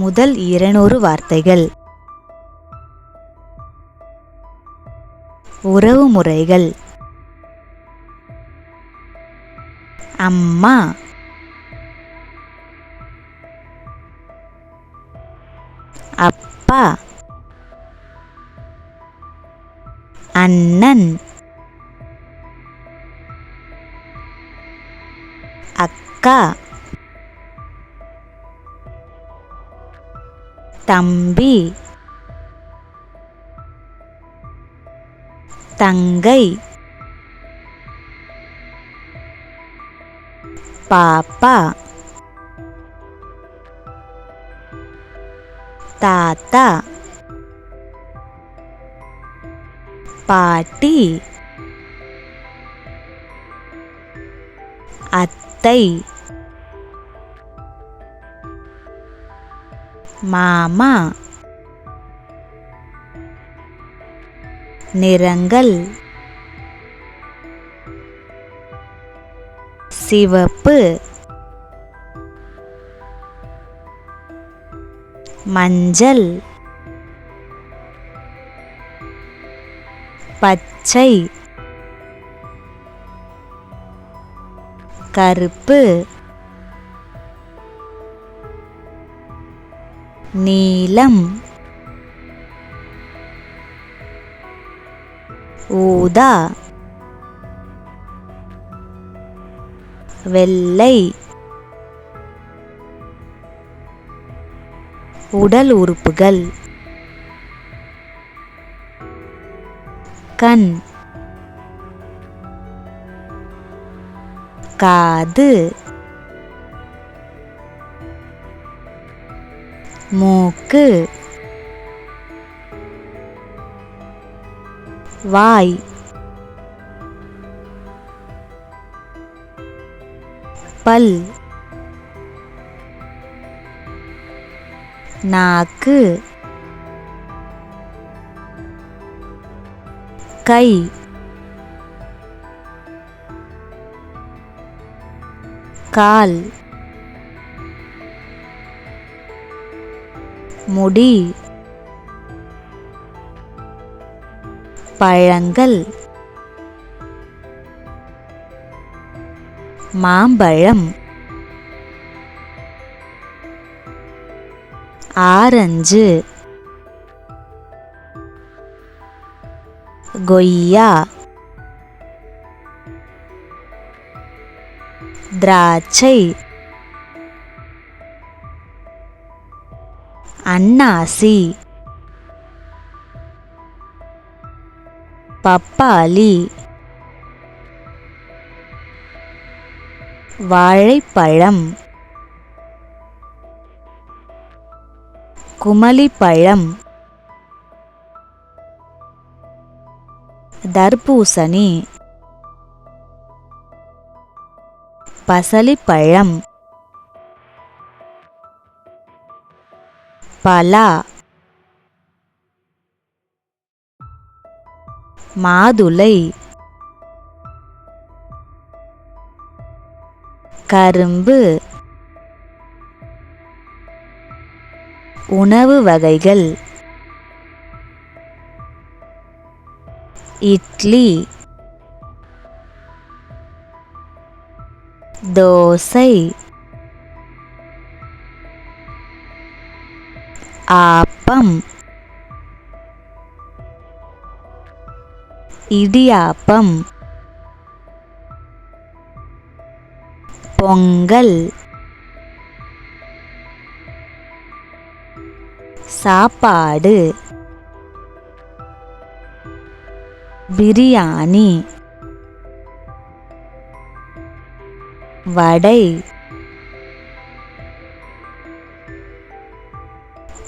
முதல் 200 வார்த்தைகள். உறவு முறைகள். அம்மா, அப்பா, அண்ணன், அக்கா, தம்பி, தங்கை, பாப்பா, தாத்தா, பாட்டி, அத்தை, மாமா. நிறங்கள். சிவப்பு, மஞ்சள், பச்சை, கருப்பு, நீலம், ஊதா, வெள்ளை. உடல் உறுப்புகள். கண், காது, மூக்கு, வாய், பல், நாக்கு, கை, கால், முடி. பழங்கள். மாம்பழம், ஆரஞ்சு, கொய்யா, திராட்சை, அன்னாசி, பப்பாளி, வாழைப்பழம், குமளிப்பழம், தர்பூசணி, பசலிப்பழம், பலா, மாதுளை, கரும்பு. உணவு வகைகள். இட்லி, தோசை, ஆப்பம், இடியாப்பம், பொங்கல். சாப்பாடு. பிரியாணி, வடை,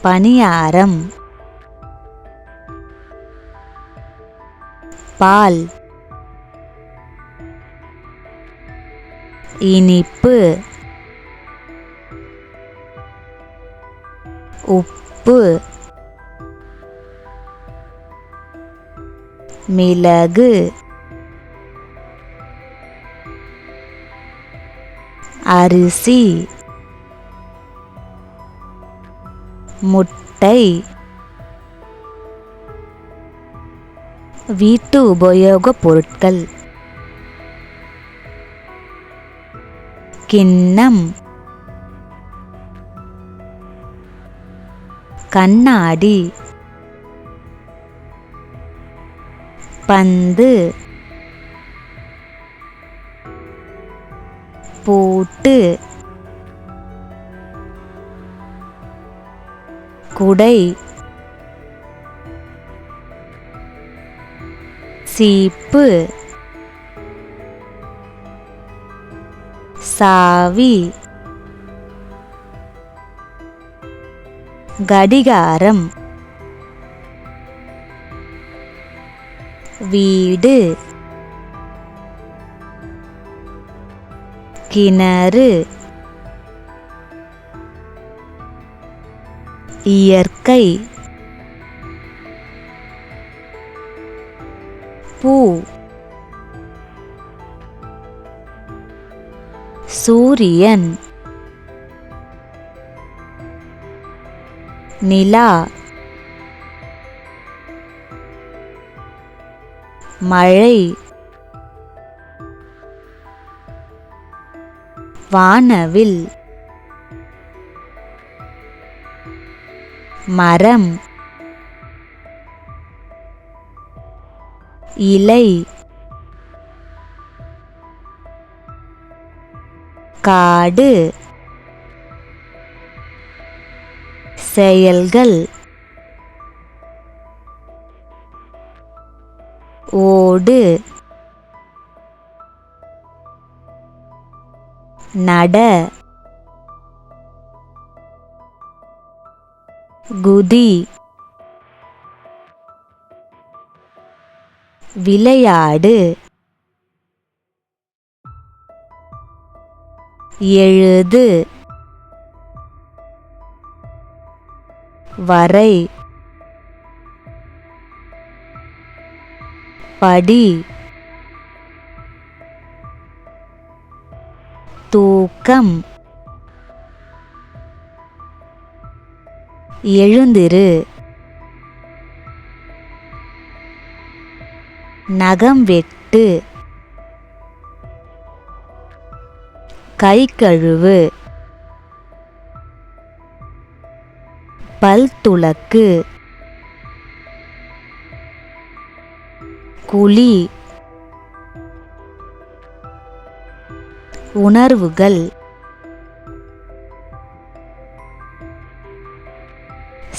பணியாரம், பால், இனிப்பு, உப்பு, மிளகு, அரிசி, முட்டை. வீட்டு உபயோகப் பொருட்கள். கிண்ணம், கண்ணாடி, பந்து, பூட்டு, குடை, சீப்பு, சாவி, கடிகாரம், வீடு, கிணறு, இயற்கை, பூ, சூரியன், நிலா, மழை, வானவில், மரம், இலை, காடு, செயல்கள், ஓடு, நட, குதி, விளையாடு, எழுது, வரை, படி, தூக்கம், எழுந்திரு, நகம் வெட்டு, கை கழுவு, பல் துலக்கு, குழி, உணர்வுகள்,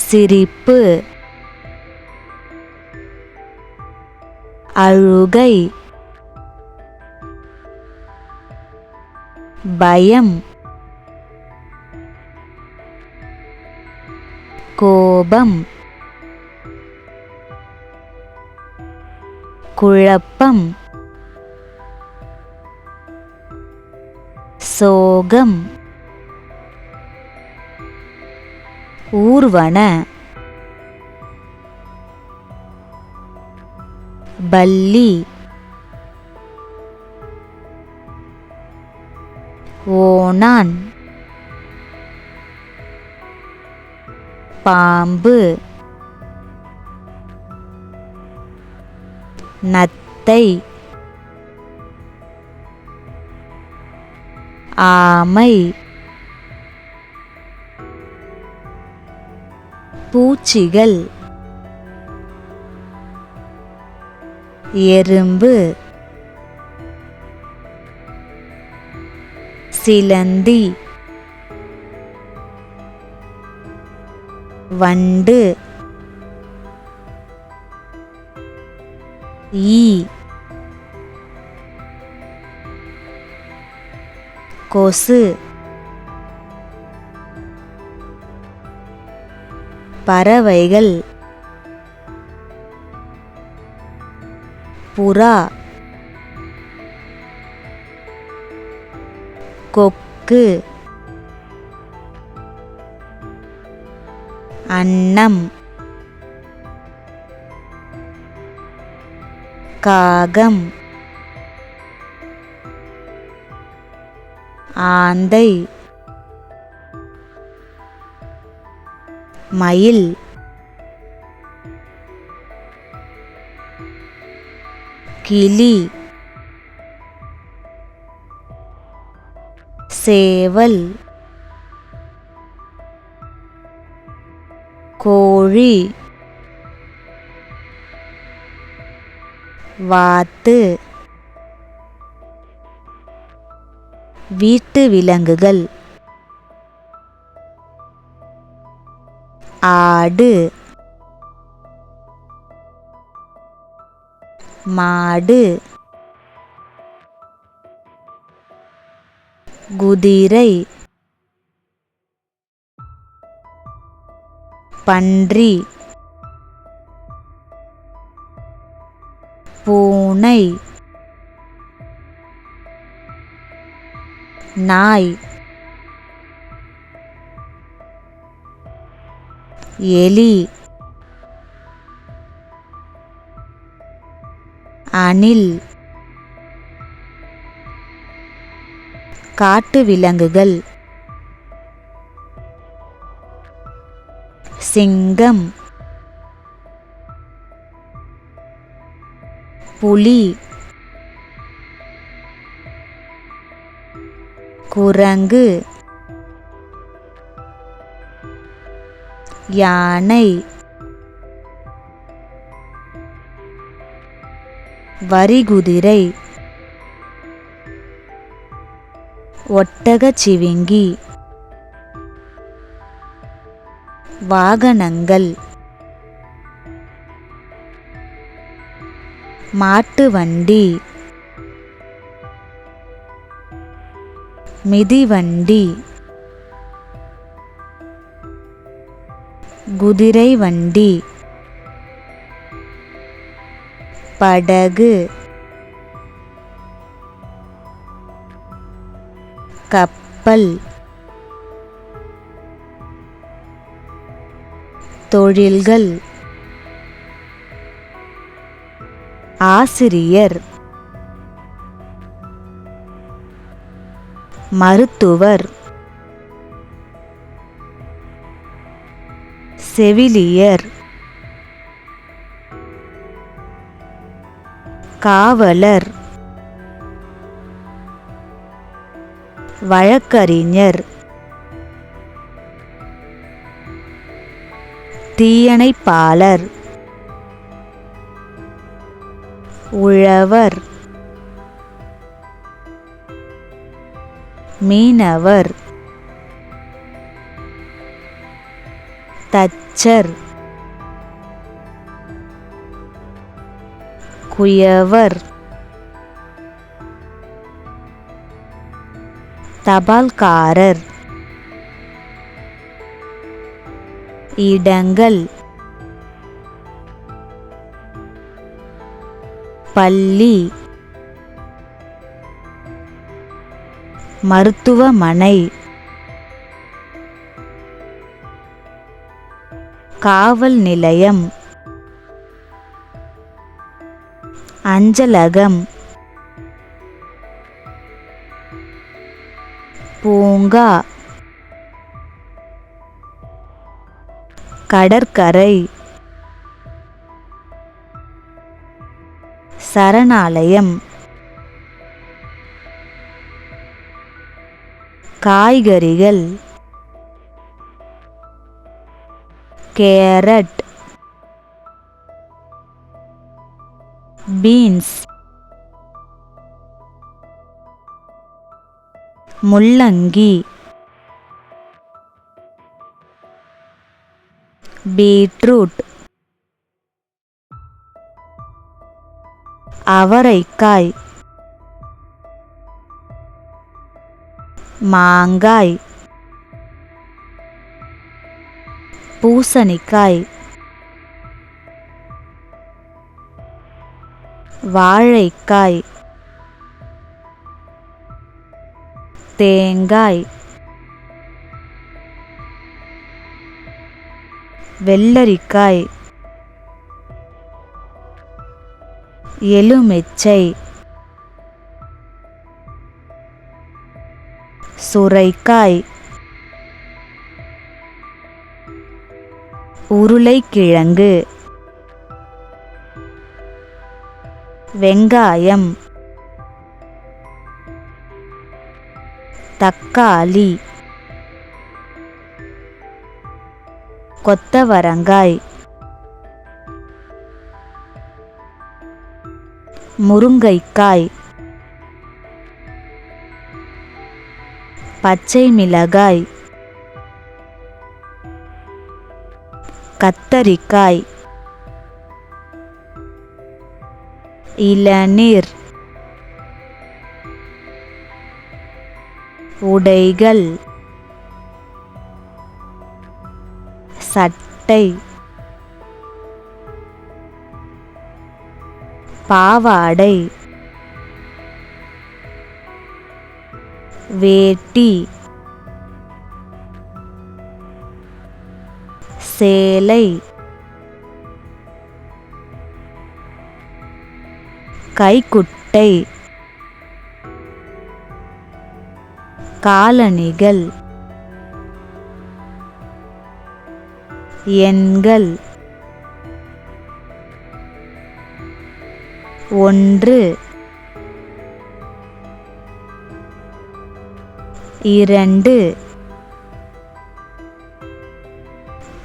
சிரிப்பு, அழுகை, பயம், கோபம், குழப்பம், சோகம், ஊர்வன, பல்லி, ஓணான், பாம்பு, நத்தை, ஆமை, பூச்சிகள், எறும்பு, சிலந்தி, வண்டு, ஈ, கொசு, பறவைகள், புறா, கொக்கு, அன்னம், காகம், ஆந்தை, மயில் கிளி சேவல் கோழி வாத்து வீட்டு விலங்குகள் ஆடு மாடு குதிரை பன்றி பூனை நாய் எலி அணில் காட்டு விலங்குகள் சிங்கம் புலி குரங்கு யானை வரிகுதிரை ஒட்டகச்சிவிங்கி வாகனங்கள் மாட்டு வண்டி மிதிவண்டி குதிரை வண்டி படகு கப்பல் தொழில்கள் ஆசிரியர் மருத்துவர் செவிலியர் காவலர் வழக்கறிஞர் தீயணைப்பாளர் உழவர் மீனவர் தச்சர் குயவர் தபால்காரர் இடங்கள் பள்ளி மருத்துவமனை காவல் நிலையம் அஞ்சலகம் பூங்கா கடற்கரை சரணாலயம் காய்கறிகள் கேரட் பீன்ஸ் முள்ளங்கி பீட்ரூட் அவரைக்காய் மாங்காய் பூசணிக்காய் வாழைக்காய் தேங்காய் வெள்ளரிக்காய் எலுமிச்சை சுரைக்காய் உருளைக்கிழங்கு, வெங்காயம், தக்காளி, கொத்தவரங்காய், முருங்கைக்காய், பச்சை மிளகாய், கத்தரிக்காய், இளநீர், உடைகள், சட்டை, பாவாடை, வேட்டி, சேலை, கைக்குட்டை, காலணிகள், எண்கள், 1, 2,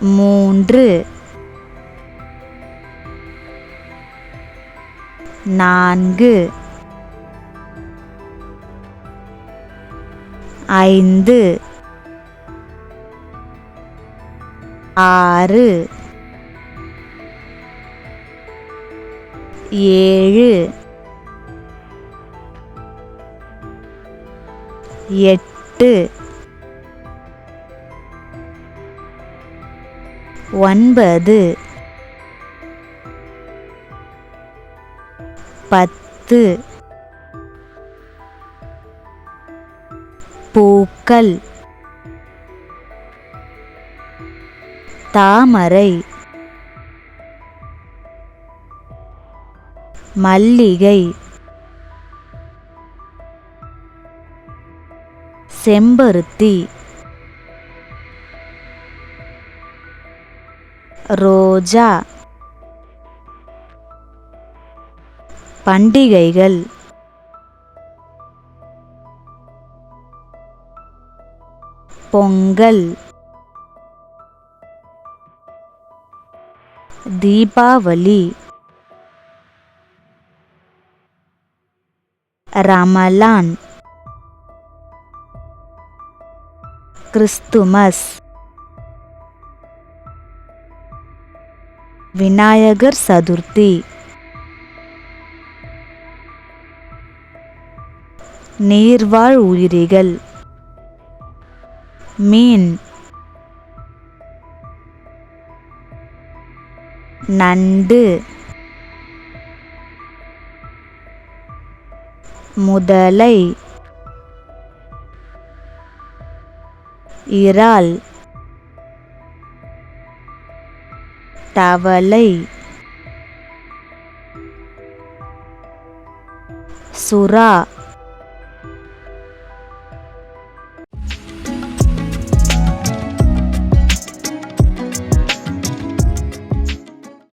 3, 4, 5, 6, 7, 8, 9, 10, பூக்கள், தாமரை, மல்லிகை, செம்பருத்தி, ரோஜா. பண்டிகைகள்: பொங்கல், தீபாவளி, ரமலான், கிறிஸ்துமஸ், விநாயகர் சதுர்த்தி, நீர்வாழ் உயிரிகள்: மீன், நண்டு, முதலை, இறால், தவளை, சுறா.